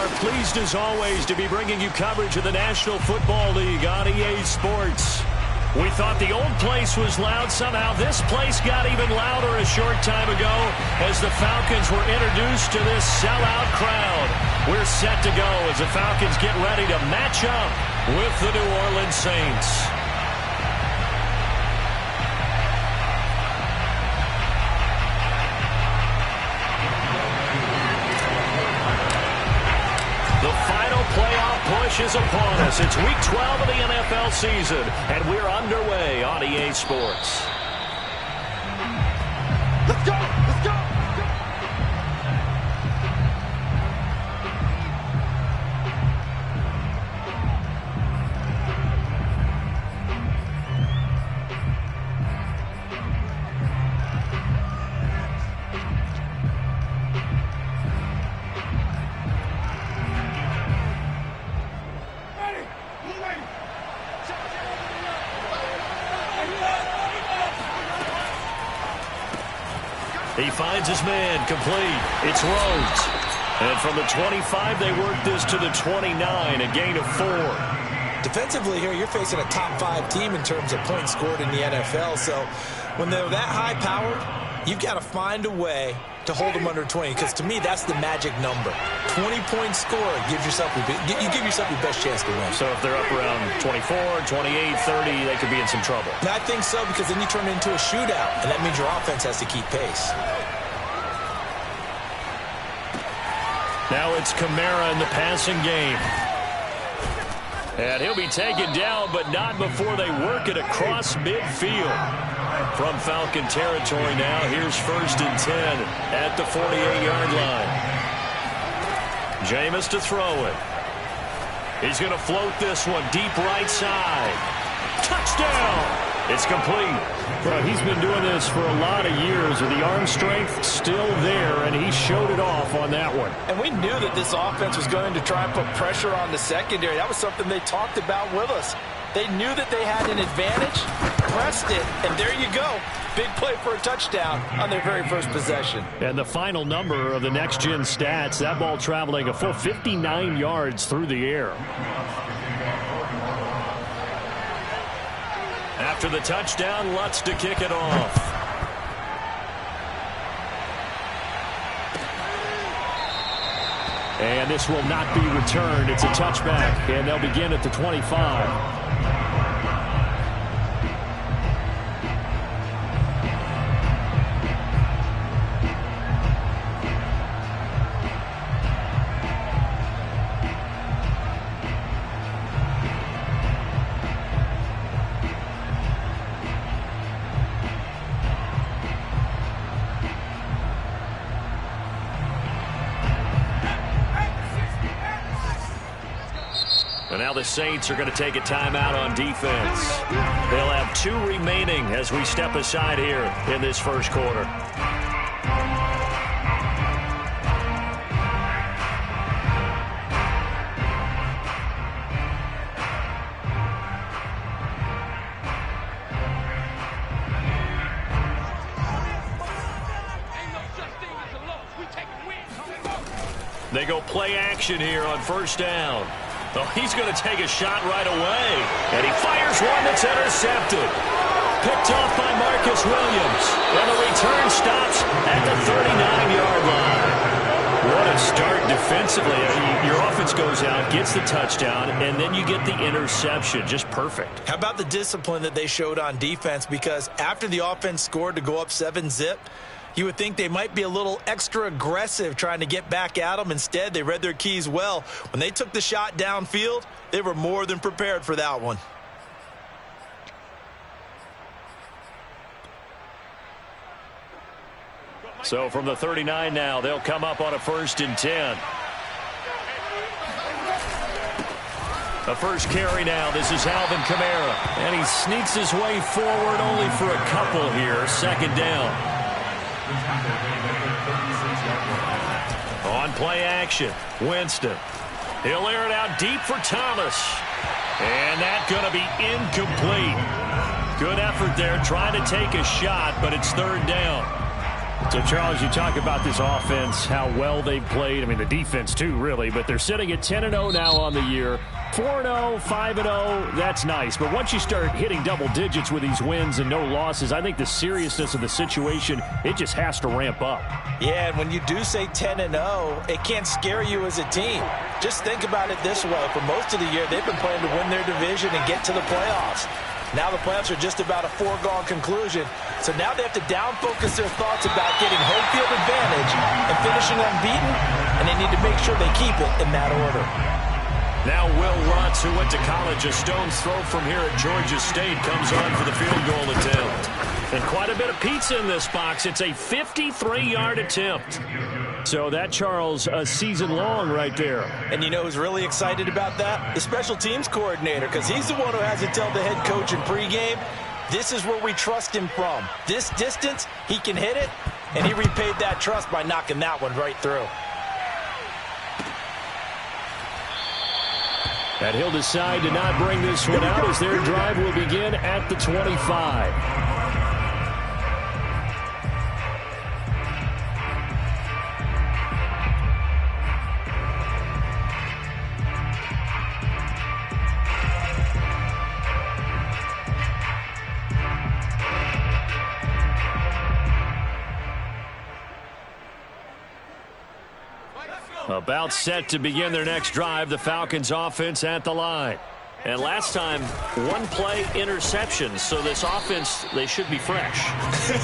are pleased as always to be bringing you coverage of the National Football League on EA Sports. We thought the old place was loud. Somehow this place got even louder a short time ago as the Falcons were introduced to this sellout crowd. We're set to go as the Falcons get ready to match up with the New Orleans Saints. The final playoff push is upon us. It's Week 12 of the NFL season, and we're underway on EA Sports. Let's go! Let's go! He finds his man, complete. It's Rhodes. And from the 25, they work this to the 29, a gain of 4. Defensively here, you're facing a top-5 team in terms of points scored in the NFL. So when they're that high-powered, you've got to find a way to hold them under 20, because to me, that's the magic number. 20-point score gives yourself you give yourself your best chance to win. So if they're up around 24, 28, 30, they could be in some trouble. I think so, because then you turn it into a shootout, and that means your offense has to keep pace. Now it's Kamara in the passing game. And he'll be taken down, but not before they work it across midfield. From Falcon territory now, here's 1st and 10 at the 48-yard line. Jameis to throw it. He's going to float this one deep right side. Touchdown! It's complete. Well, he's been doing this for a lot of years with the arm strength still there, and he showed it off on that one. And we knew that this offense was going to try and put pressure on the secondary. That was something they talked about with us. They knew that they had an advantage, pressed it, and there you go. Big play for a touchdown on their very first possession. And the final number of the next-gen stats, that ball traveling a full 59 yards through the air. After the touchdown, Lutz to kick it off. And this will not be returned. It's a touchback, and they'll begin at the 25. And now the Saints are going to take a timeout on defense. They'll have 2 remaining as we step aside here in this first quarter. They go play action here on 1st down. Oh, he's going to take a shot right away. And he fires one that's intercepted. Picked off by Marcus Williams. And the return stops at the 39-yard line. What a start defensively. Your offense goes out, gets the touchdown, and then you get the interception. Just perfect. How about the discipline that they showed on defense? Because after the offense scored to go up 7-zip, you would think they might be a little extra aggressive trying to get back at them. Instead, they read their keys well. When they took the shot downfield, they were more than prepared for that one. So from the 39 now, they'll come up on a 1st and 10. The first carry now. This is Alvin Kamara. And he sneaks his way forward only for a couple here. 2nd down. On play action, Winston. He'll air it out deep for Thomas. And that's going to be incomplete. Good effort there trying to take a shot, but it's 3rd down. So, Charles, you talk about this offense, how well they've played. I mean, the defense, too, really. But they're sitting at 10-0 now on the year. 4-0, 5-0, that's nice. But once you start hitting double digits with these wins and no losses, I think the seriousness of the situation, it just has to ramp up. Yeah, and when you do say 10-0, it can't scare you as a team. Just think about it this way. For most of the year, they've been playing to win their division and get to the playoffs. Now the playoffs are just about a foregone conclusion. So now they have to down-focus their thoughts about getting home field advantage and finishing unbeaten, and they need to make sure they keep it in that order. Now Will Lutz, who went to college a stone's throw from here at Georgia State, comes on for the field goal attempt. And quite a bit of pizza in this box. It's a 53-yard attempt. So that, Charles, a season long right there. And you know who's really excited about that? The special teams coordinator, because he's the one who has to tell the head coach in pregame, this is where we trust him from. This distance, he can hit it, and he repaid that trust by knocking that one right through. And he'll decide to not bring this one out as their drive will begin at the 25. About set to begin their next drive, the Falcons offense at the line. And last time, one play interception, so this offense, they should be fresh.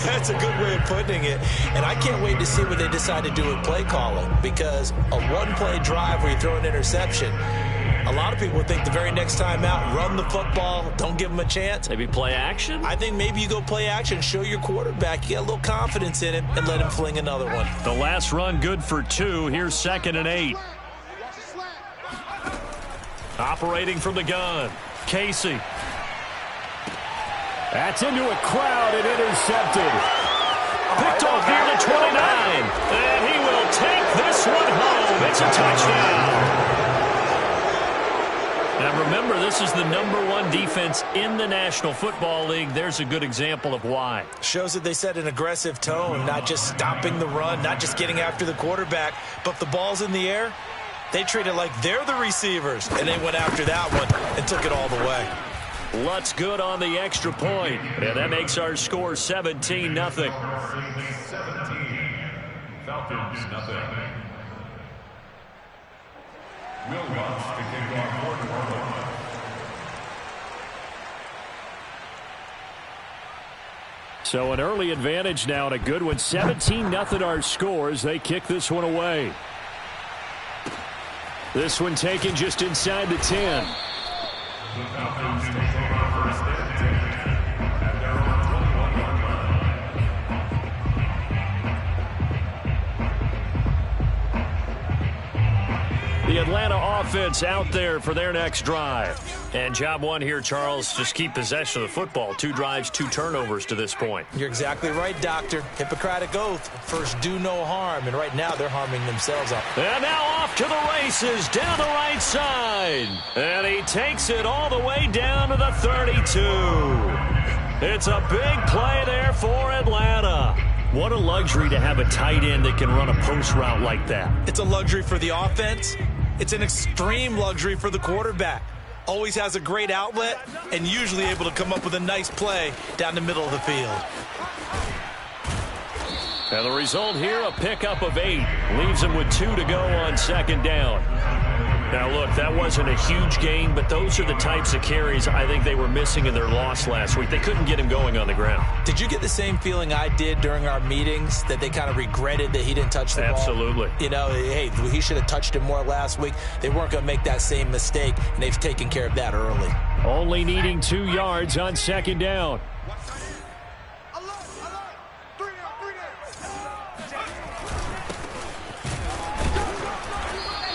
That's a good way of putting it. And I can't wait to see what they decide to do with play calling, because a one-play drive where you throw an interception, a lot of people think the very next time out, run the football, don't give them a chance. Maybe play action? I think maybe you go play action, show your quarterback you got a little confidence in him, and let him fling another one. The last run good for 2. Here's 2nd and 8. Operating from the gun, Casey. That's into a crowd and intercepted. Picked off near the 29. And he will take this one home. It's a touchdown. Now remember, this is the #1 defense in the National Football League. There's a good example of why. Shows that they set an aggressive tone, not just stopping the run, not just getting after the quarterback, but if the ball's in the air, they treat it like they're the receivers, and they went after that one and took it all the way. Lutz good on the extra point, and that makes our score 17-0. 17, Falcons, nothing. Will Lutz to kick off for Orlando. So an early advantage now and a good one. 17-0 our scores. They kick this one away. This one taken just inside the 10. The Falcons take over first and 10 at their own 21-yard line. The Atlanta offense out there for their next drive. And job one here, Charles, just keep possession of the football. 2 drives, 2 turnovers to this point. You're exactly right, Doctor. Hippocratic oath. First, do no harm. And right now, they're harming themselves up. And now off to the races down the right side. And he takes it all the way down to the 32. It's a big play there for Atlanta. What a luxury to have a tight end that can run a post route like that. It's a luxury for the offense. It's an extreme luxury for the quarterback. Always has a great outlet and usually able to come up with a nice play down the middle of the field. And the result here, a pickup of 8. Leaves him with 2 to go on 2nd down. Now, look, that wasn't a huge gain, but those are the types of carries I think they were missing in their loss last week. They couldn't get him going on the ground. Did you get the same feeling I did during our meetings, that they kind of regretted that he didn't touch the ball? Absolutely. You know, hey, he should have touched him more last week. They weren't going to make that same mistake, and they've taken care of that early. Only needing 2 yards on 2nd down.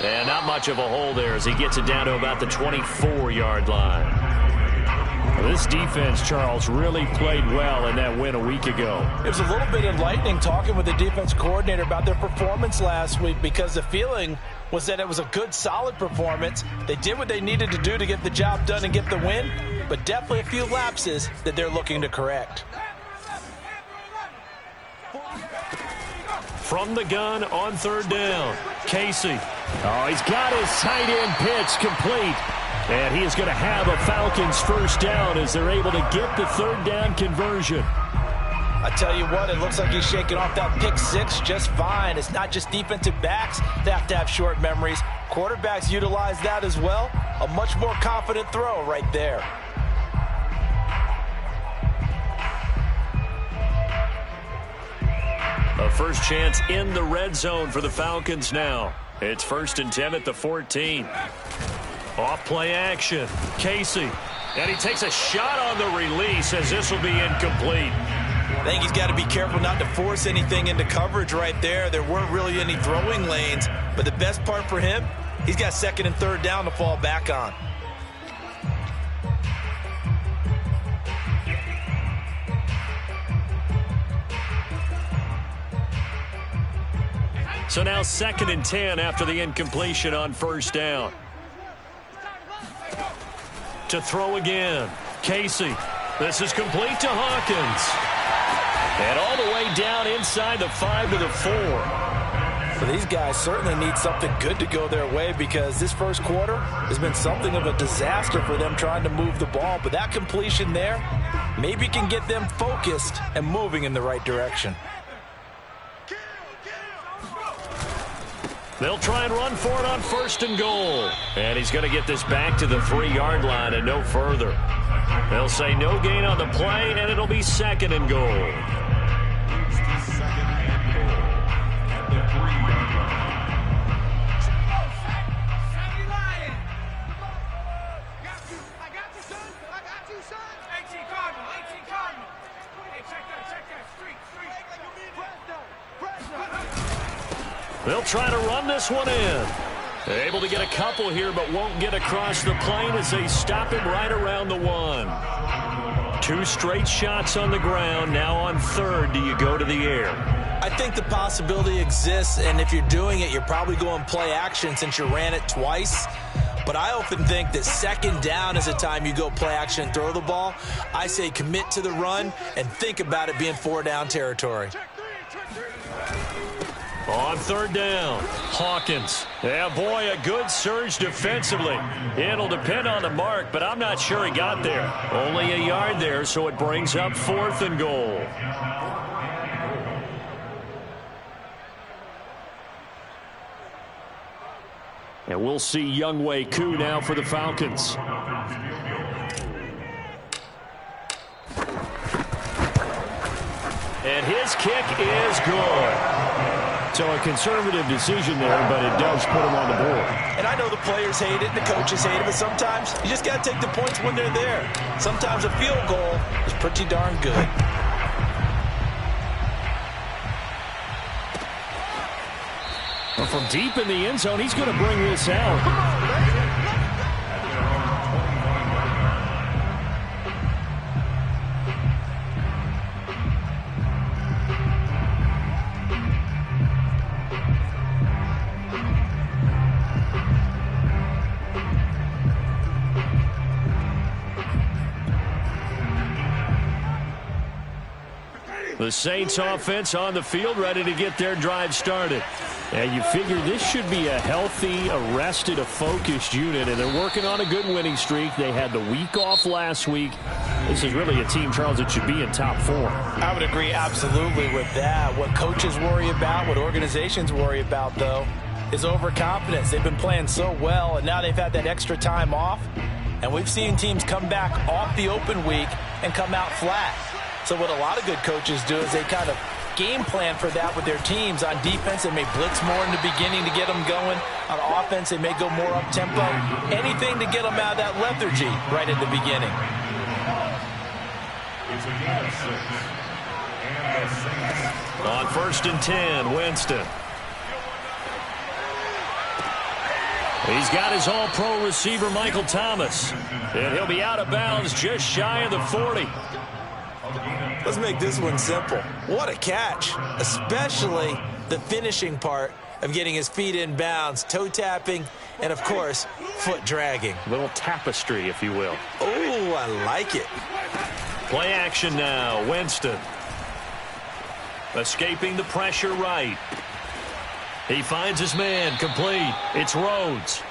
And not much of a hole there as he gets it down to about the 24-yard line. This defense, Charles, really played well in that win a week ago. It was a little bit enlightening talking with the defense coordinator about their performance last week, because the feeling was that it was a good, solid performance. They did what they needed to do to get the job done and get the win, but definitely a few lapses that they're looking to correct. from the gun on third down. Casey. Oh, he's got his tight end pitch complete. And he is going to have a Falcons first down as they're able to get the third down conversion. I tell you what, it looks like he's shaking off that pick six just fine. It's not just defensive backs that have to have short memories. Quarterbacks utilize that as well. A much more confident throw right there. A first chance in the red zone for the Falcons now. It's 1st and 10 at the 14. Off play action. Casey. And he takes a shot on the release as this will be incomplete. I think he's got to be careful not to force anything into coverage right there. There weren't really any throwing lanes. But the best part for him, he's got 2nd and 3rd down to fall back on. So now 2nd and 10 after the incompletion on first down. To throw again. Casey. This is complete to Hawkins. And all the way down inside the 5 to the 4. Well, these guys certainly need something good to go their way because this first quarter has been something of a disaster for them trying to move the ball. But that completion there maybe can get them focused and moving in the right direction. They'll try and run for it on 1st and goal. And he's going to get this back to the 3-yard line and no further. They'll say no gain on the play, and it'll be 2nd and goal. They'll try to run this one in. Able to get a couple here, but won't get across the plane as they stop him right around the 1. 2 straight shots on the ground. Now on 3rd, do you go to the air? I think the possibility exists, and if you're doing it, you're probably going play action since you ran it twice. But I often think that 2nd down is the time you go play action and throw the ball. I say commit to the run and think about it being 4-down territory. On 3rd down, Hawkins. Yeah, boy, a good surge defensively. It'll depend on the mark, but I'm not sure he got there. Only a yard there, so it brings up 4th and goal. And we'll see Younghoe Koo now for the Falcons. And his kick is good. So a conservative decision there, but it does put him on the board. And I know the players hate it and the coaches hate it, but sometimes you just got to take the points when they're there. Sometimes a field goal is pretty darn good. Well, from deep in the end zone, he's going to bring this out. The Saints offense on the field, ready to get their drive started. And you figure this should be a healthy, arrested, a focused unit, and they're working on a good winning streak. They had the week off last week. This is really a team, Charles, that should be in top 4. I would agree absolutely with that. What coaches worry about, what organizations worry about, though, is overconfidence. They've been playing so well, and now they've had that extra time off. And we've seen teams come back off the open week and come out flat. So what a lot of good coaches do is they kind of game plan for that with their teams. On defense, they may blitz more in the beginning to get them going. On offense, they may go more up-tempo. Anything to get them out of that lethargy right at the beginning. On 1st and 10, Winston. He's got his all-pro receiver, Michael Thomas. And he'll be out of bounds just shy of the 40. Let's make this one simple. What a catch, especially the finishing part of getting his feet in bounds, toe tapping, and, of course, foot dragging. A little tapestry, if you will. Oh, I like it. Play action now, Winston. Escaping the pressure right. He finds his man, complete. It's Rhodes.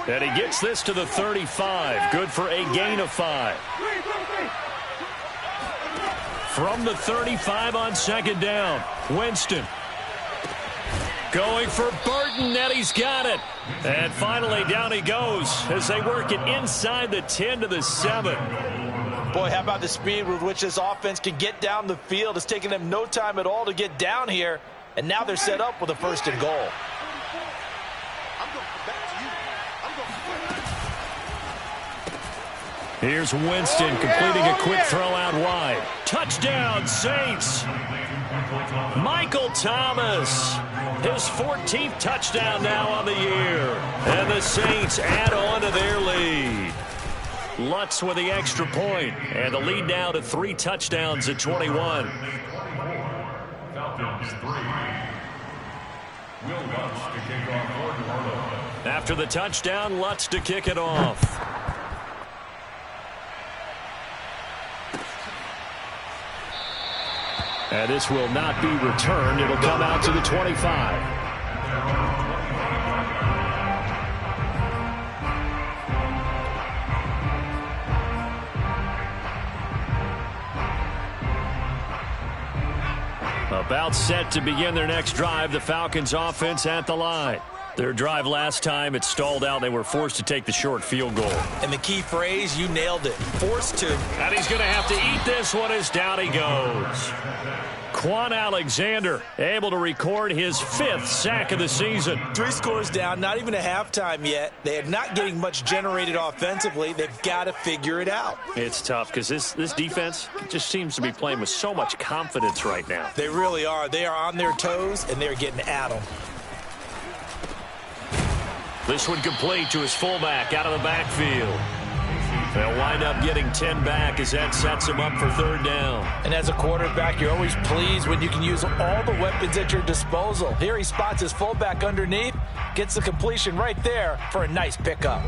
And he gets this to the 35. Good for a gain of 5. From the 35 on second down, Winston. Going for Burton, and he's got it. And finally, down he goes as they work it inside the 10 to the 7. Boy, how about the speed with which this offense can get down the field? It's taken them no time at all to get down here, and now they're set up with a 1st and goal. Here's Winston completing a quick throw out wide. Touchdown, Saints. Michael Thomas, his 14th touchdown now on the year. And the Saints add on to their lead. Lutz with the extra point, and the lead now to 3 touchdowns at 21. Falcons 3. Will Lutz to kick off for After the touchdown, Lutz to kick it off. And this will not be returned. It'll come out to the 25. About set to begin their next drive, the Falcons offense at the line. Their drive last time, it stalled out. They were forced to take the short field goal. And the key phrase, you nailed it, forced to. And he's going to have to eat this one as down he goes. Quan Alexander able to record his 5th sack of the season. 3 scores down, not even a halftime yet. They are not getting much generated offensively. They've got to figure it out. It's tough because this defense just seems to be playing with so much confidence right now. They really are. They are on their toes, and they're getting at them. This one complete to his fullback out of the backfield. They'll wind up getting 10 back as that sets him up for 3rd down. And as a quarterback, you're always pleased when you can use all the weapons at your disposal. Here he spots his fullback underneath, gets the completion right there for a nice pickup.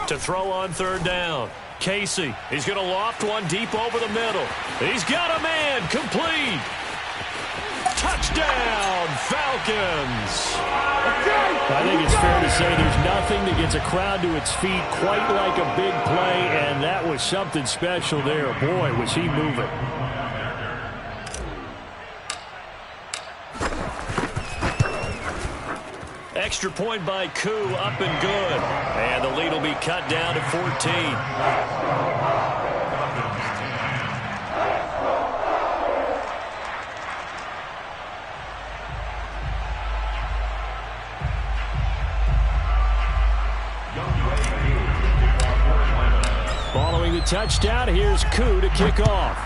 To throw on 3rd down. Casey, he's going to loft one deep over the middle. He's got a man, complete. Touchdown, Falcons. I think it's fair to say there's nothing that gets a crowd to its feet quite like a big play, and that was something special there. Boy, was he moving. Extra point by Koo, up and good. And the lead will be cut down to 14. Following the touchdown, here's Koo to kick off.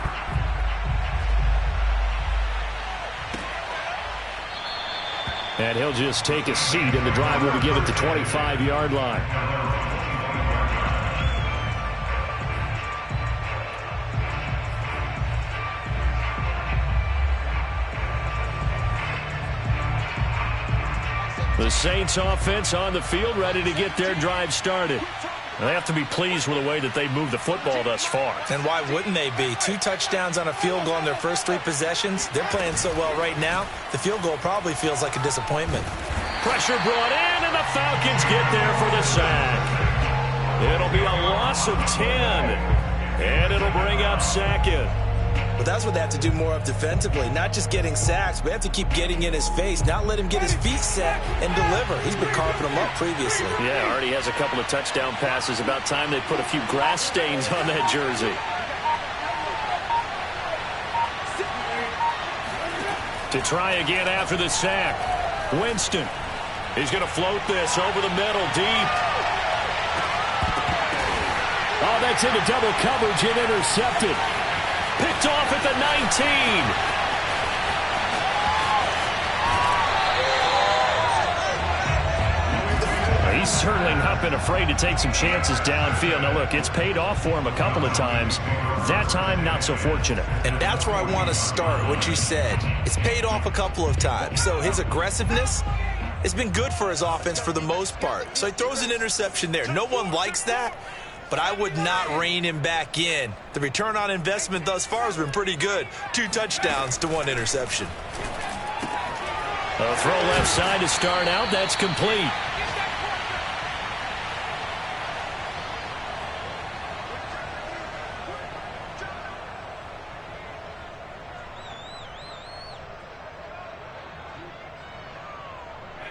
And he'll just take a seat, and the drive will begin at the 25-yard line. The Saints offense on the field, ready to get their drive started. They have to be pleased with the way that they moved the football thus far. And why wouldn't they be? 2 touchdowns on a field goal in their first 3 possessions. They're playing so well right now, the field goal probably feels like a disappointment. Pressure brought in, and the Falcons get there for the sack. It'll be a loss of 10, and it'll bring up Sackett. But that's what they have to do more of defensively, not just getting sacks, but they have to keep getting in his face, not let him get his feet set and deliver. He's been carving them up previously. Yeah, already has a couple of touchdown passes. About time they put a few grass stains on that jersey. To try again after the sack. Winston. He's going to float this over the middle, deep. Oh, that's into double coverage and intercepted. Picked off at the 19. He's certainly not been afraid to take some chances downfield. Now, look, it's paid off for him a couple of times. That time, not so fortunate. And that's where I want to start, what you said. It's paid off a couple of times. So his aggressiveness, it's been good for his offense for the most part. So he throws an interception there. No one likes that, but I would not rein him back in. The return on investment thus far has been pretty good. 2 touchdowns to 1 interception. A throw left side to start out. That's complete.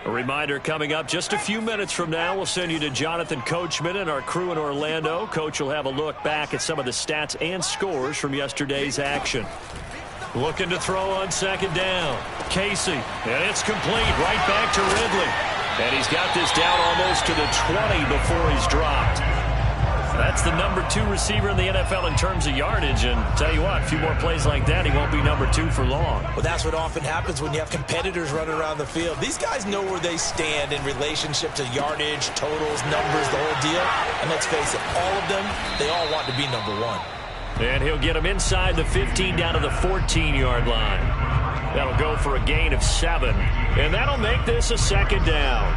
A reminder coming up just a few minutes from now. We'll send you to Jonathan Coachman and our crew in Orlando. Coach will have a look back at some of the stats and scores from yesterday's action. Looking to throw on second down. Casey, and it's complete right back to Ridley. And he's got this down almost to the 20 before he's dropped. That's the number 2 receiver in the NFL in terms of yardage. And tell you what, a few more plays like that, he won't be number 2 for long. Well, that's what often happens when you have competitors running around the field. These guys know where they stand in relationship to yardage, totals, numbers, the whole deal. And let's face it, all of them, they all want to be number 1. And he'll get him inside the 15 down to the 14-yard line. That'll go for a gain of 7. And that'll make this a second down.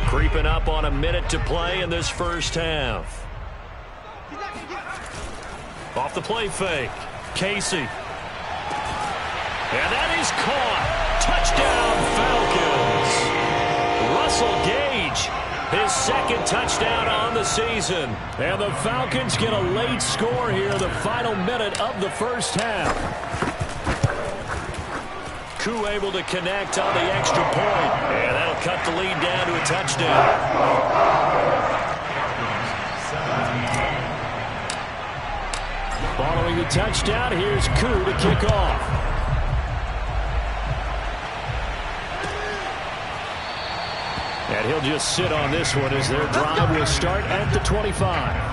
Creeping up on a minute to play in this first half. Off the play fake. Casey. And that is caught. Touchdown Falcons. Russell Gage, his second touchdown on the season. And the Falcons get a late score here, the final minute of the first half. Koo able to connect on the extra point. And that'll cut the lead down to a touchdown. Following the touchdown, here's Koo to kick off. And he'll just sit on this one as their drive will start at the 25.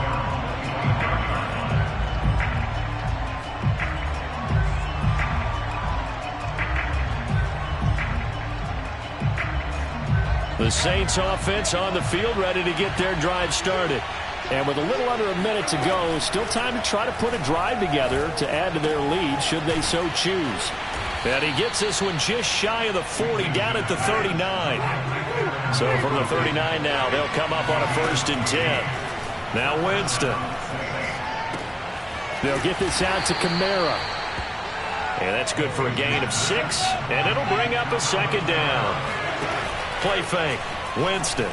The Saints offense on the field ready to get their drive started. And with a little under a minute to go, still time to try to put a drive together to add to their lead should they so choose. And he gets this one just shy of the 40 down at the 39. So from the 39 now, they'll come up on a 1st and 10. Now Winston. They'll get this out to Kamara. And that's good for a gain of 6. And it'll bring up a second down. Play fake. Winston.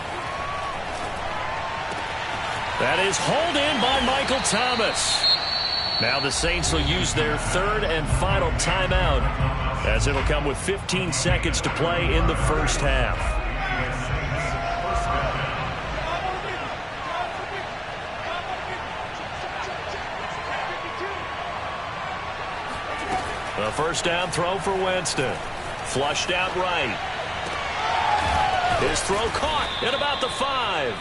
That is hauled in by Michael Thomas. Now the Saints will use their 3rd and final timeout as it'll come with 15 seconds to play in the first half. The first down throw for Winston. Flushed out right. His throw caught at about the 5.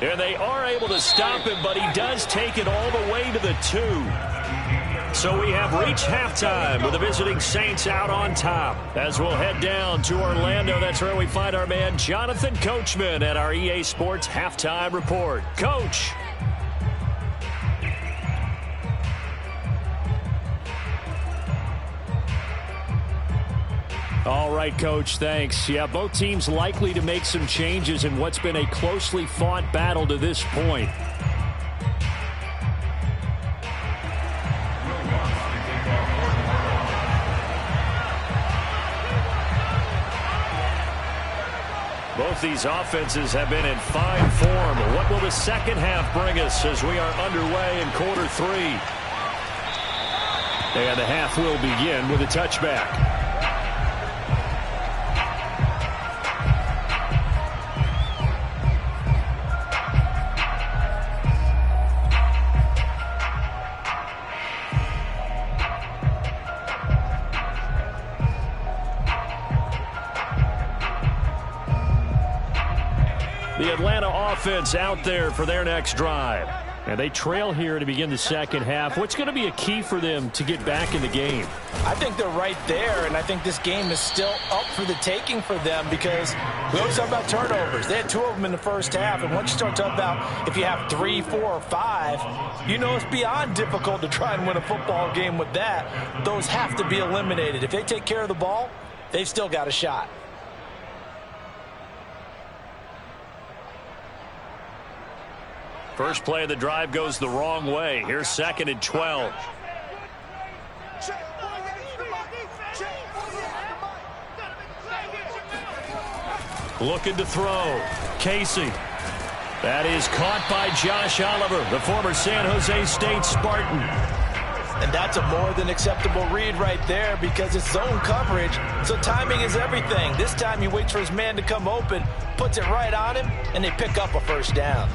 And they are able to stop him, but he does take it all the way to the 2. So we have reached halftime with the visiting Saints out on top. As we'll head down to Orlando, that's where we find our man Jonathan Coachman at our EA Sports Halftime Report. Coach. All right, Coach, thanks. Yeah, both teams likely to make some changes in what's been a closely fought battle to this point. Both these offenses have been in fine form. What will the second half bring us as we are underway in quarter 3? And the half will begin with a touchback. The Atlanta offense out there for their next drive. And they trail here to begin the second half. What's going to be a key for them to get back in the game? I think they're right there, and I think this game is still up for the taking for them because we always talk about turnovers. They had 2 of them in the first half, and once you start talking about if you have 3, 4, or 5, you know it's beyond difficult to try and win a football game with that. Those have to be eliminated. If they take care of the ball, they've still got a shot. First play of the drive goes the wrong way. Here's 2nd and 12. Looking to throw. Casey. That is caught by Josh Oliver, the former San Jose State Spartan. And that's a more than acceptable read right there because it's zone coverage, so timing is everything. This time he waits for his man to come open, puts it right on him, and they pick up a first down.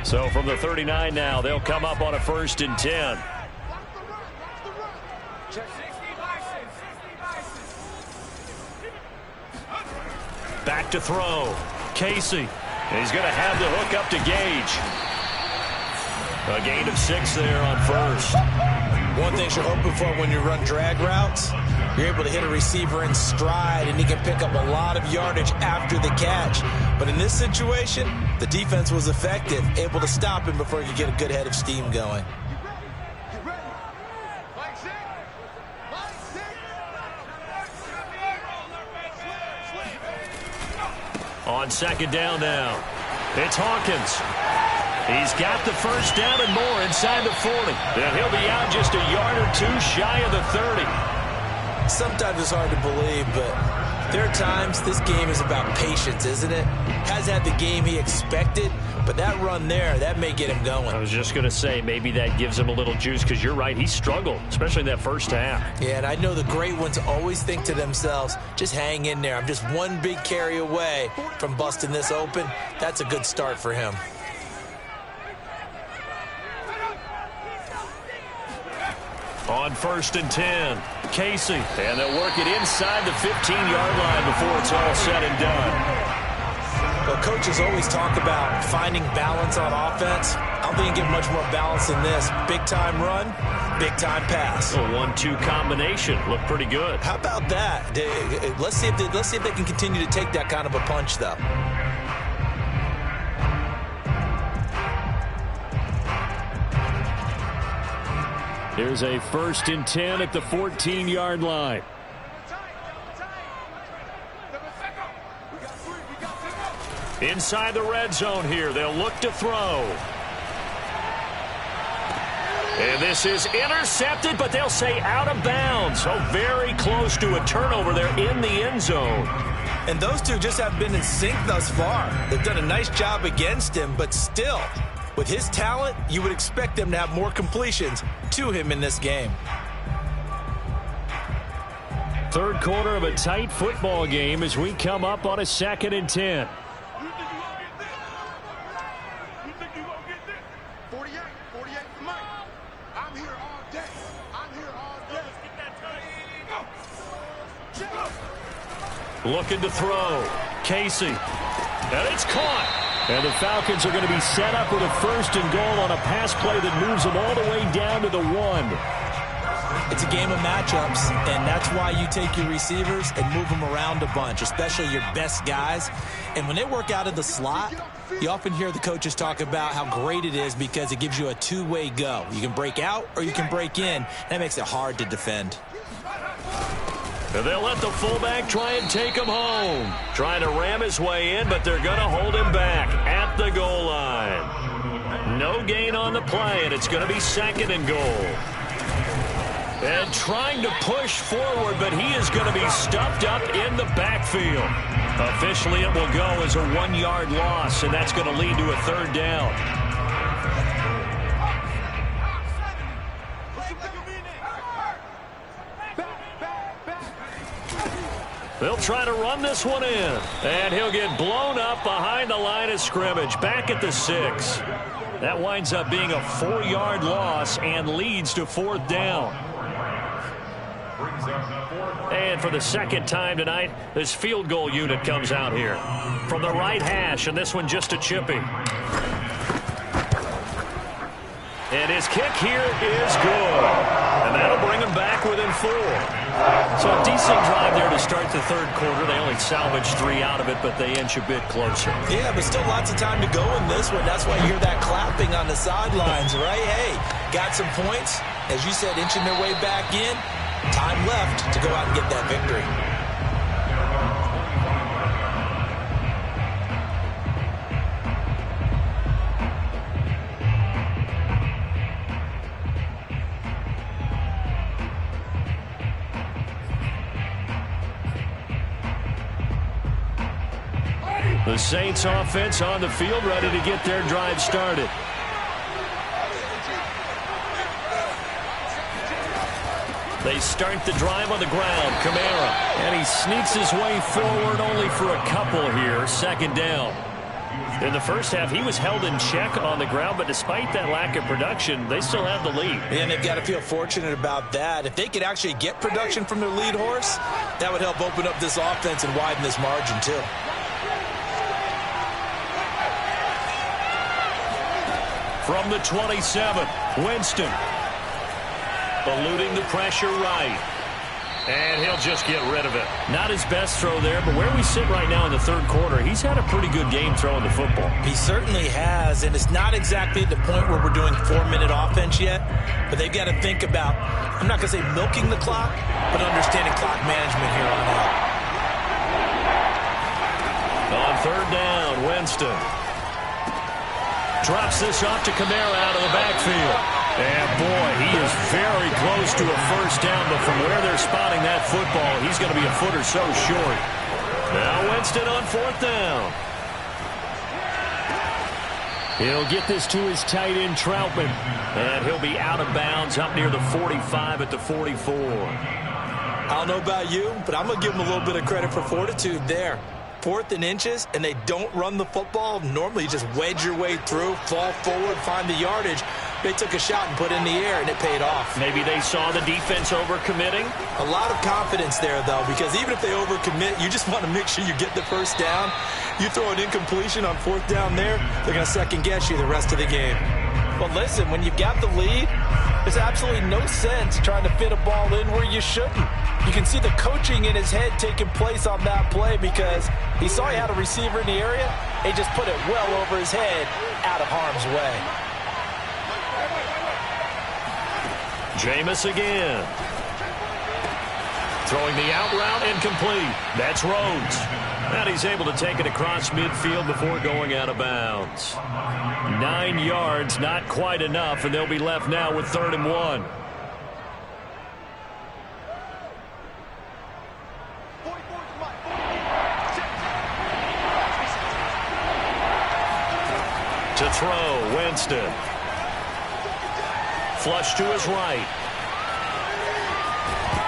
So from the 39 now, they'll come up on a 1st and 10. Back to throw. Casey. And he's going to have the hook up to Gage. A gain of 6 there on 1st. One thing you're hoping for when you run drag routes, you're able to hit a receiver in stride, and he can pick up a lot of yardage after the catch. But in this situation, the defense was effective, able to stop him before he could get a good head of steam going. On 2nd down now, it's Hawkins. He's got the first down and more inside the 40. And he'll be out just a yard or 2 shy of the 30. Sometimes it's hard to believe, but there are times this game is about patience, isn't it? Has had the game he expected, but that run there, that may get him going. I was just going to say, maybe that gives him a little juice, because you're right, he struggled, especially in that first half. Yeah, and I know the great ones always think to themselves, just hang in there. I'm just one big carry away from busting this open. That's a good start for him. On 1st and 10, Casey. And they'll work it inside the 15-yard line before it's all said and done. Well, coaches always talk about finding balance on offense. I don't think you get much more balance than this. Big-time run, big-time pass. A 1-2 combination. Looked pretty good. How about that? Let's see if they can continue to take that kind of a punch, though. Here's a 1st and 10 at the 14-yard line. Inside the red zone here, they'll look to throw. And this is intercepted, but they'll say out of bounds. So very close to a turnover there in the end zone. And those two just have been in sync thus far. They've done a nice job against him, but still, with his talent, you would expect them to have more completions to him in this game. Third quarter of a tight football game as we come up on a 2nd and 10. Looking to throw. Casey. And it's caught. And the Falcons are going to be set up with a 1st and goal on a pass play that moves them all the way down to the 1. It's a game of matchups, and that's why you take your receivers and move them around a bunch, especially your best guys. And when they work out of the slot, you often hear the coaches talk about how great it is because it gives you a two-way go. You can break out or you can break in. That makes it hard to defend. And they'll let the fullback try and take him home. Trying to ram his way in, but they're going to hold him back at the goal line. No gain on the play, and it's going to be 2nd and goal. And trying to push forward, but he is going to be stuffed up in the backfield. Officially, it will go as a 1-yard loss, and that's going to lead to a 3rd down. They'll try to run this one in. And he'll get blown up behind the line of scrimmage. Back at the 6. That winds up being a 4-yard loss and leads to 4th down. And for the 2nd time tonight, this field goal unit comes out here. From the right hash, and this one just a chipping. And his kick here is good. And that'll bring him back within 4. So a decent drive there to start the third quarter. They only salvaged 3 out of it, but they inch a bit closer. Yeah, but still lots of time to go in this one. That's why you hear that clapping on the sidelines, right? Hey, got some points. As you said, inching their way back in. Time left to go out and get that victory. The Saints offense on the field, ready to get their drive started. They start the drive on the ground. Kamara. And he sneaks his way forward only for a couple here. Second down. In the first half, he was held in check on the ground, but despite that lack of production, they still have the lead. And they've got to feel fortunate about that. If they could actually get production from their lead horse, that would help open up this offense and widen this margin too. From the 27, Winston. Eluding the pressure right. And he'll just get rid of it. Not his best throw there, but where we sit right now in the third quarter, he's had a pretty good game throwing the football. He certainly has, and it's not exactly at the point where we're doing 4-minute offense yet, but they've got to think about, I'm not going to say milking the clock, but understanding clock management here on out. On third down, Winston. Drops this off to Kamara out of the backfield. And, boy, he is very close to a first down, but from where they're spotting that football, he's going to be a foot or so short. Now Winston on fourth down. He'll get this to his tight end, Troutman. And he'll be out of bounds up near the 45 at the 44. I don't know about you, but I'm going to give him a little bit of credit for fortitude there. 4th and inches, and they don't run the football. Normally, you just wedge your way through, fall forward, find the yardage. They took a shot and put it in the air, and it paid off. Maybe they saw the defense overcommitting. A lot of confidence there, though, because even if they overcommit, you just want to make sure you get the first down. You throw an incompletion on 4th down there, they're going to second-guess you the rest of the game. Well, listen, when you've got the lead, there's absolutely no sense trying to fit a ball in where you shouldn't. You can see the coaching in his head taking place on that play because he saw he had a receiver in the area. He just put it well over his head, out of harm's way. Jameis again. Throwing the out route incomplete. That's Rhodes. And he's able to take it across midfield before going out of bounds. 9 yards, not quite enough, and they'll be left now with 3rd and 1. To throw, Winston. Flush to his right.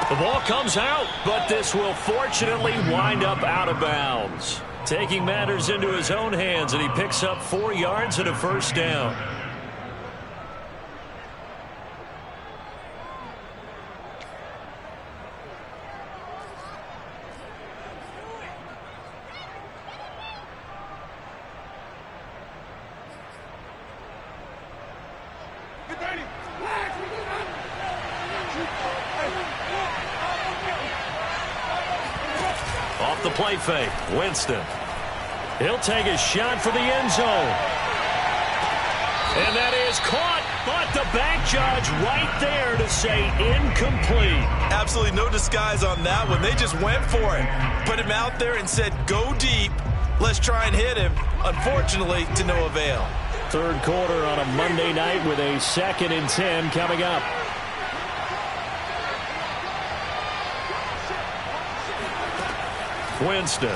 The ball comes out, but this will fortunately wind up out of bounds. Taking matters into his own hands, and he picks up 4 yards and a first down. Off the play fake, Winston. He'll take a shot for the end zone. And that is caught, but the back judge right there to say incomplete. Absolutely no disguise on that one. They just went for it. Put him out there and said, go deep. Let's try and hit him. Unfortunately, to no avail. Third quarter on a Monday night with a 2nd and 10 coming up. Winston.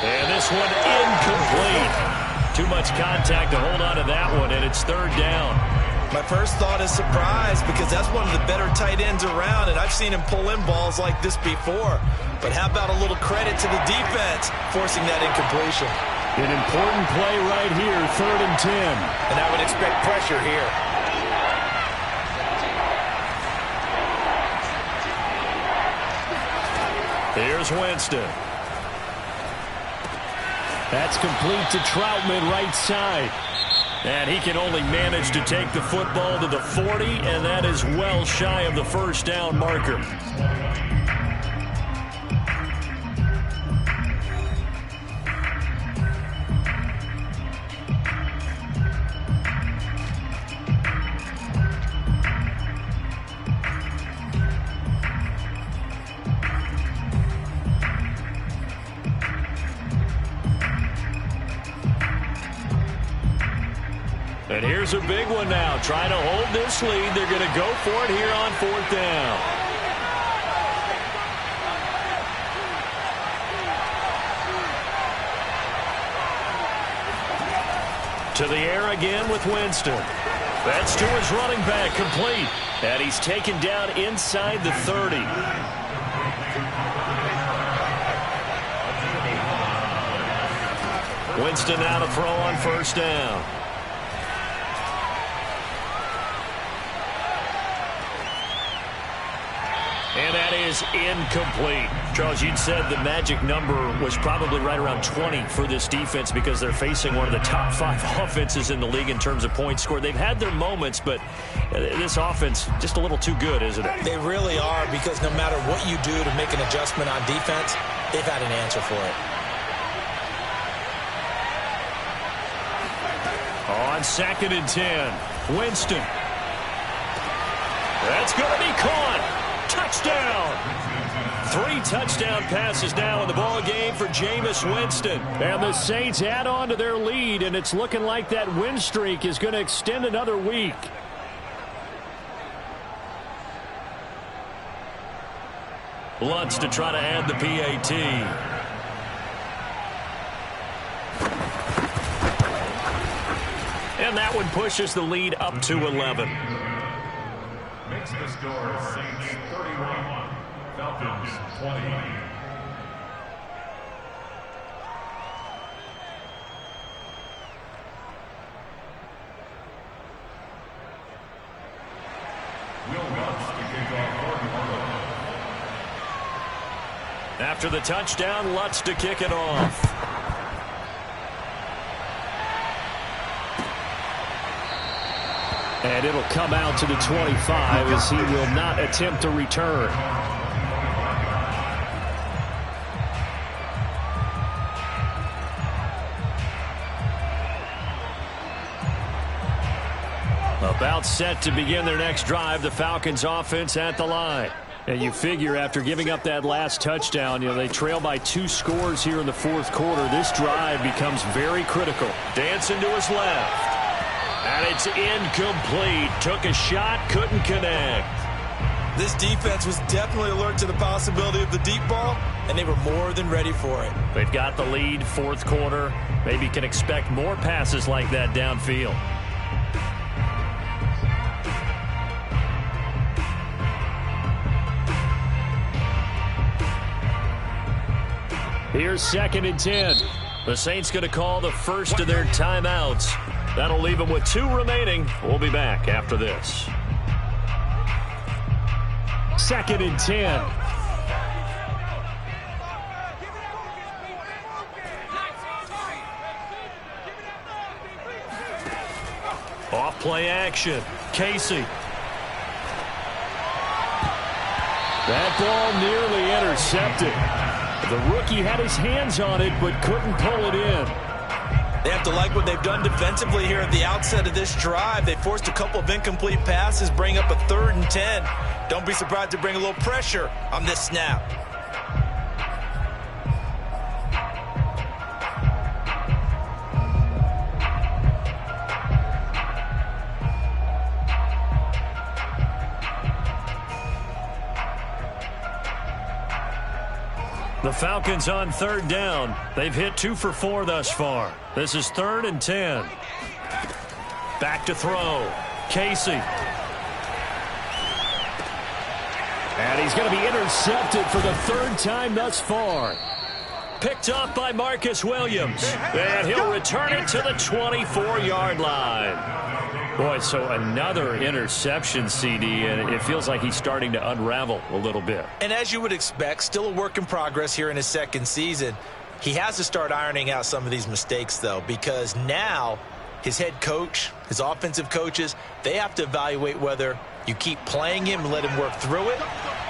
And this one incomplete. Too much contact to hold on to that one, and it's 3rd down. My first thought is surprise because that's one of the better tight ends around, and I've seen him pull in balls like this before. But how about a little credit to the defense forcing that incompletion? An important play right here, 3rd and 10. And I would expect pressure here. Here's Winston. That's complete to Troutman right side. And he can only manage to take the football to the 40, and that is well shy of the first down marker. And here's a big one now. Trying to hold this lead. They're going to go for it here on 4th down. To the air again with Winston. That's to his running back, complete. And he's taken down inside the 30. Winston now to throw on 1st down. And that is incomplete. Charles, you'd said the magic number was probably right around 20 for this defense because they're facing one of the top 5 offenses in the league in terms of points scored. They've had their moments, but this offense just a little too good, isn't it? They really are, because no matter what you do to make an adjustment on defense, they've had an answer for it. On 2nd and 10, Winston. That's going to be caught. Touchdown! 3 touchdown passes now in the ball game for Jameis Winston. And the Saints add on to their lead, and it's looking like that win streak is going to extend another week. Lutz to try to add the PAT. And that one pushes the lead up to 11. Makes the score Saints 31, Falcons 20. After the touchdown, Lutz to kick it off. And it'll come out to the 25 as he will not attempt to return. About set to begin their next drive, the Falcons offense at the line. And you figure after giving up that last touchdown, they trail by 2 scores here in the 4th quarter. This drive becomes very critical. Dancing to his left. And it's incomplete. Took a shot, couldn't connect. This defense was definitely alert to the possibility of the deep ball, and they were more than ready for it. They've got the lead, 4th quarter. Maybe can expect more passes like that downfield. Here's 2nd and 10. The Saints going to call the first of their timeouts. That'll leave them with 2 remaining. We'll be back after this. 2nd and 10. Off play action. Casey. That ball nearly intercepted. The rookie had his hands on it but couldn't pull it in. They have to like what they've done defensively here at the outset of this drive. They forced a couple of incomplete passes, bring up a 3rd and 10. Don't be surprised to bring a little pressure on this snap. The Falcons on 3rd down. They've hit 2 for 4 thus far. This is 3rd and 10. Back to throw. Casey. And he's going to be intercepted for the 3rd time thus far. Picked off by Marcus Williams. And he'll return it to the 24-yard line. Boy, so another interception, CD, and it feels like he's starting to unravel a little bit. And as you would expect, still a work in progress here in his 2nd season. He has to start ironing out some of these mistakes, though, because now his head coach, his offensive coaches, they have to evaluate whether you keep playing him and let him work through it,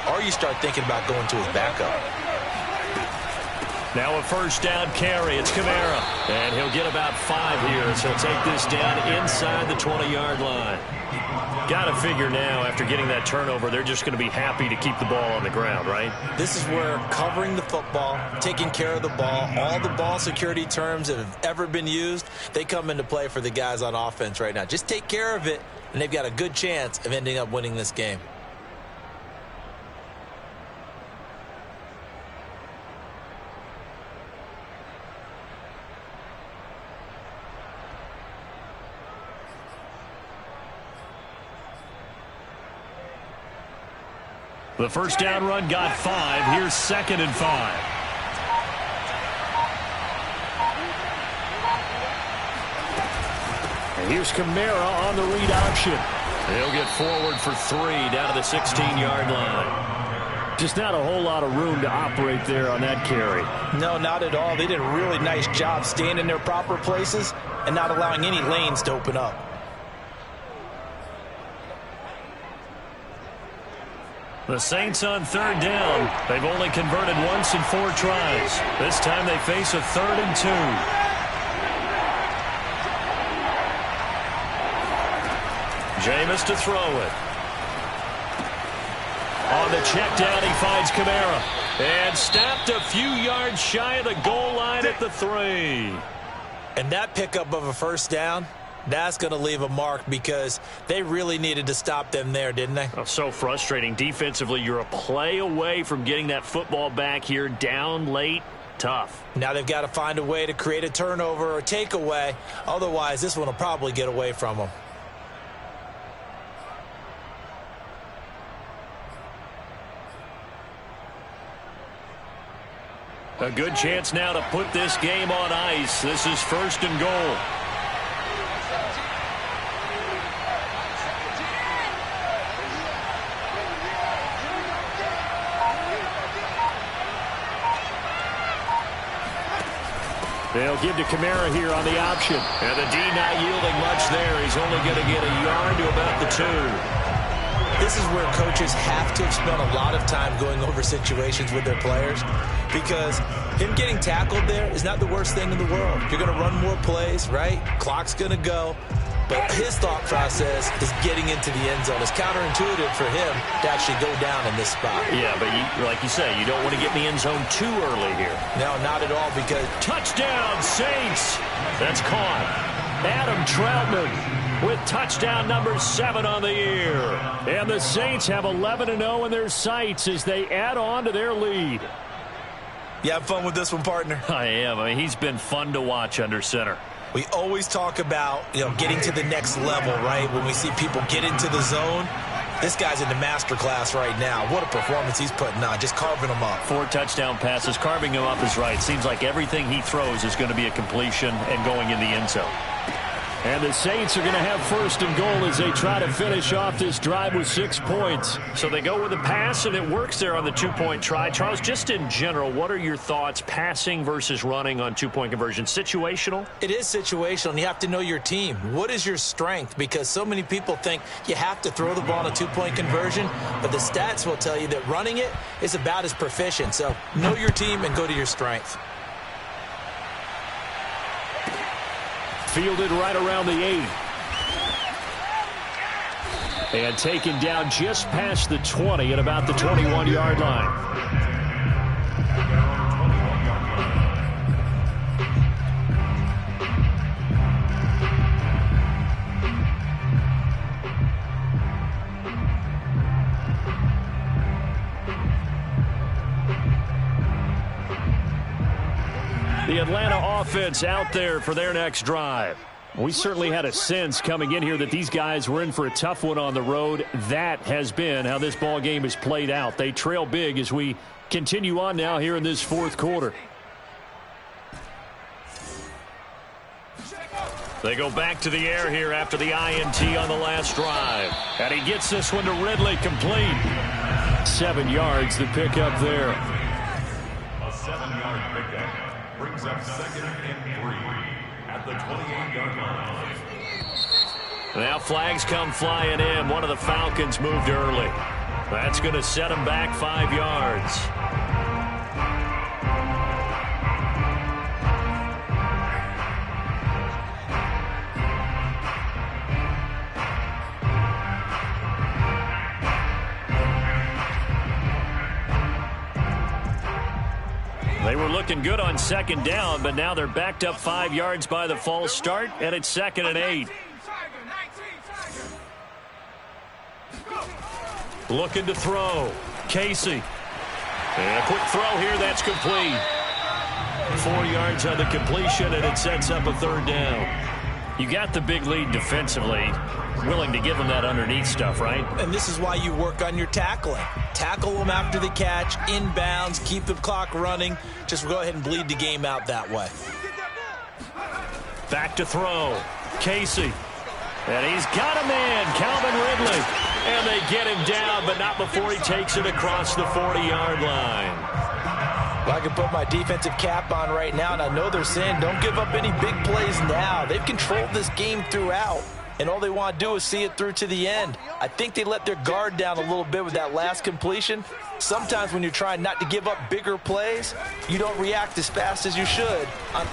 or you start thinking about going to his backup. Now a first down carry. It's Kamara. And he'll get about 5 here as he'll take this down inside the 20-yard line. Got to figure now, after getting that turnover, they're just going to be happy to keep the ball on the ground, right? This is where covering the football, taking care of the ball, all the ball security terms that have ever been used, they come into play for the guys on offense right now. Just take care of it, and they've got a good chance of ending up winning this game. The first down run got 5. Here's 2nd and 5. And here's Kamara on the read option. He'll get forward for 3 down to the 16-yard line. Just not a whole lot of room to operate there on that carry. No, not at all. They did a really nice job staying in their proper places and not allowing any lanes to open up. The Saints on 3rd down. They've only converted once in 4 tries. This time they face a 3rd and 2. Jameis to throw it. On the check down, he finds Kamara. And stopped a few yards shy of the goal line at the 3. And that pickup of a first down, that's going to leave a mark because they really needed to stop them there, didn't they? Oh, so frustrating. Defensively, you're a play away from getting that football back here. Down late, tough. Now they've got to find a way to create a turnover or takeaway. Otherwise, this one will probably get away from them. A good chance now to put this game on ice. This is 1st and goal. They'll give to Kamara here on the option. And the D not yielding much there. He's only going to get a yard to about the 2. This is where coaches have to have spent a lot of time going over situations with their players because him getting tackled there is not the worst thing in the world. You're going to run more plays, right? Clock's going to go. But his thought process is getting into the end zone. It's counterintuitive for him to actually go down in this spot. Yeah, but like you say, you don't want to get in the end zone too early here. No, not at all because... Touchdown, Saints! That's caught. Adam Troutman with touchdown number 7 on the year. And the Saints have 11-0 in their sights as they add on to their lead. You have fun with this one, partner? I am. I mean, he's been fun to watch under center. We always talk about, getting to the next level, right? When we see people get into the zone, this guy's in the master class right now. What a performance he's putting on, just carving them up. 4 touchdown passes. Carving him up is right. Seems like everything he throws is going to be a completion and going in the end zone. And the Saints are going to have 1st and goal as they try to finish off this drive with 6 points. So they go with a pass, and it works there on the 2-point try. Charles, just in general, what are your thoughts passing versus running on 2-point conversion? Situational? It is situational, and you have to know your team. What is your strength? Because so many people think you have to throw the ball on a 2-point conversion, but the stats will tell you that running it is about as proficient. So know your team and go to your strength. Fielded right around the 8. And taken down just past the 20 at about the 21-yard line. The Atlanta offense out there for their next drive. We certainly had a sense coming in here that these guys were in for a tough one on the road. That has been how this ball game has played out. They trail big as we continue on now here in this 4th quarter. They go back to the air here after the INT on the last drive. And he gets this one to Ridley, complete. 7 yards to pick up there. A 7-yard pickup brings up 2nd and 3 at the 28-yard line. Now flags come flying in. One of the Falcons moved early. That's going to set them back 5 yards. They were looking good on second down, but now they're backed up 5 yards by the false start, and it's 2nd and 8. Looking to throw. Casey. And a quick throw here. That's complete. 4 yards on the completion, and it sets up a 3rd down. You got the big lead defensively. Willing to give them that underneath stuff, right? And this is why you work on your tackling. Tackle them after the catch, inbounds, keep the clock running. Just go ahead and bleed the game out that way. Back to throw. Casey. And he's got a man, Calvin Ridley. And they get him down, but not before he takes it across the 40-yard line. Well, I can put my defensive cap on right now, and I know they're saying don't give up any big plays now. They've controlled this game throughout, and all they want to do is see it through to the end. I think they let their guard down a little bit with that last completion. Sometimes when you're trying not to give up bigger plays, you don't react as fast as you should.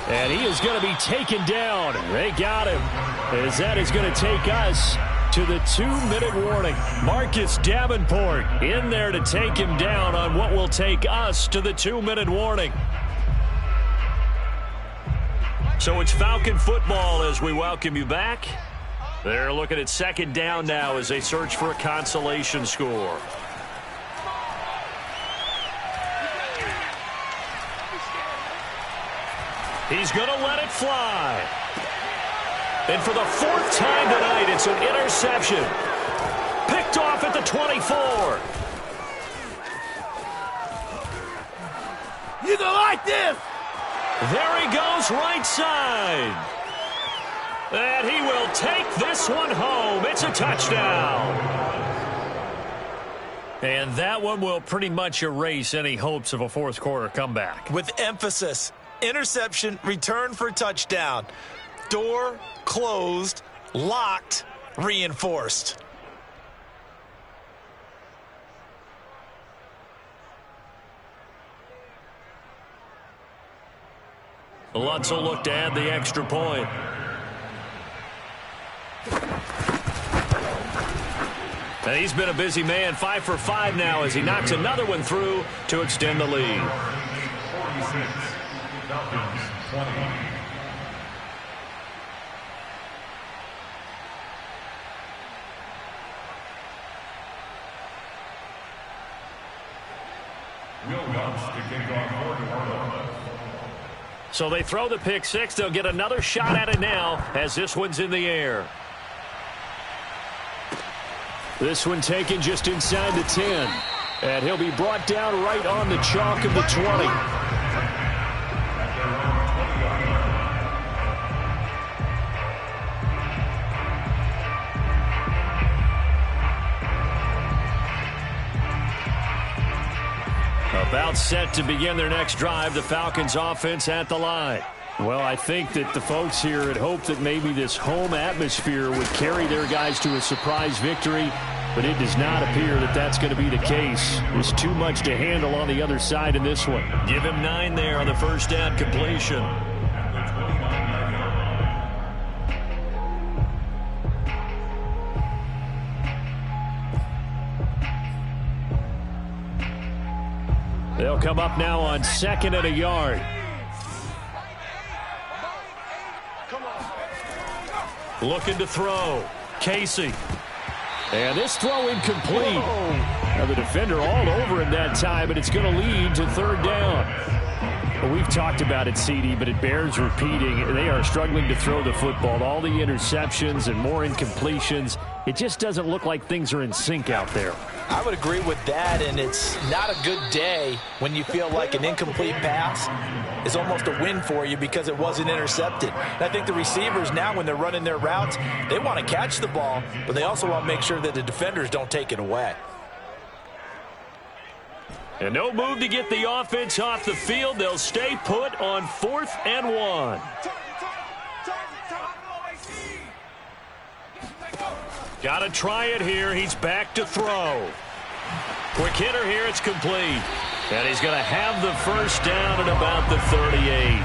And he is going to be taken down. They got him. As that is going to take us to the 2-minute warning. Marcus Davenport in there to take him down on what will take us to the 2-minute warning. So it's Falcon football as we welcome you back. They're looking at 2nd down now as they search for a consolation score. He's going to let it fly. And for the 4th time tonight, it's an interception. Picked off at the 24. You gonna like this? There he goes, right side. And he will take this one home. It's a touchdown. And that one will pretty much erase any hopes of a 4th quarter comeback. With emphasis, interception, return for touchdown. Door closed, locked, reinforced. Lutz will look to add the extra point. And he's been a busy man, 5 for 5 now as he knocks another one through to extend the lead. 46, Falcons 20. So they throw the pick 6. They'll get another shot at it now as this one's in the air. This one taken just inside the 10. And he'll be brought down right on the chalk of the 20. About set to begin their next drive, the Falcons offense at the line. Well, I think that the folks here had hoped that maybe this home atmosphere would carry their guys to a surprise victory, but it does not appear that that's going to be the case. There's too much to handle on the other side in this one. Give him 9 there on the 1st down completion. They'll come up now on 2nd and a yard. Looking to throw. Casey. And this throw incomplete. Now the defender all over him that time, but it's going to lead to 3rd down. Well, we've talked about it, CD, but it bears repeating. They are struggling to throw the football. All the interceptions and more incompletions. It just doesn't look like things are in sync out there. I would agree with that, and it's not a good day when you feel like an incomplete pass is almost a win for you because it wasn't intercepted. And I think the receivers now, when they're running their routes, they want to catch the ball, but they also want to make sure that the defenders don't take it away. And no move to get the offense off the field. They'll stay put on 4th and 1. Got to try it here. He's back to throw. Quick hitter here. It's complete. And he's going to have the first down at about the 38.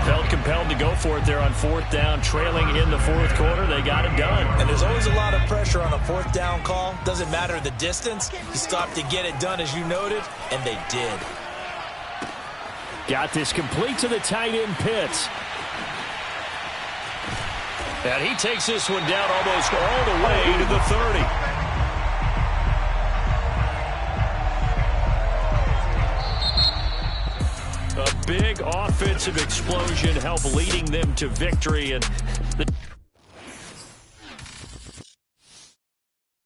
Felt compelled to go for it there on fourth down, trailing in the fourth quarter. They got it done. And there's always a lot of pressure on a fourth down call. Doesn't matter the distance. You stop to get it done, as you noted, and they did. Got this complete to the tight end, Pitts. And he takes this one down almost all the way to the 30. A big offensive explosion helped leading them to victory, and